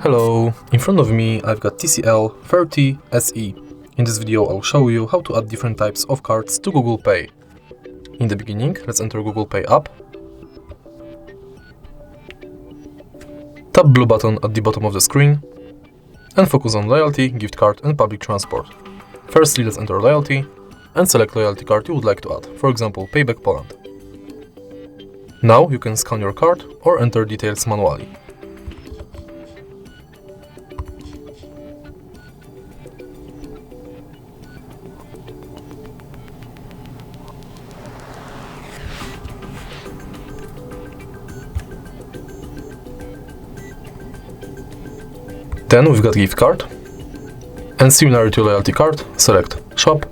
Hello, in front of me I've got TCL 30 SE. In this video I'll show you how to add different types of cards to Google Pay. In the beginning, let's enter Google Pay app. Tap blue button at the bottom of the screen and focus on loyalty, gift card and public transport. Firstly, let's enter loyalty and select loyalty card you would like to add, for example Payback Poland. Now you can scan your card or enter details manually. Then we've got gift card, and similar to loyalty card, select shop,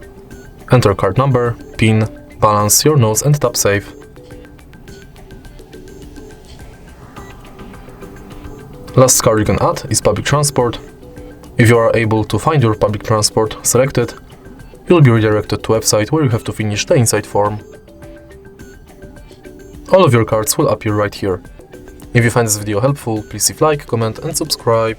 enter card number, PIN, balance your notes and tap save. Last card you can add is public transport. If you are able to find your public transport selected, you'll be redirected to a website where you have to finish the inside form. All of your cards will appear right here. If you find this video helpful, please leave like, comment and subscribe.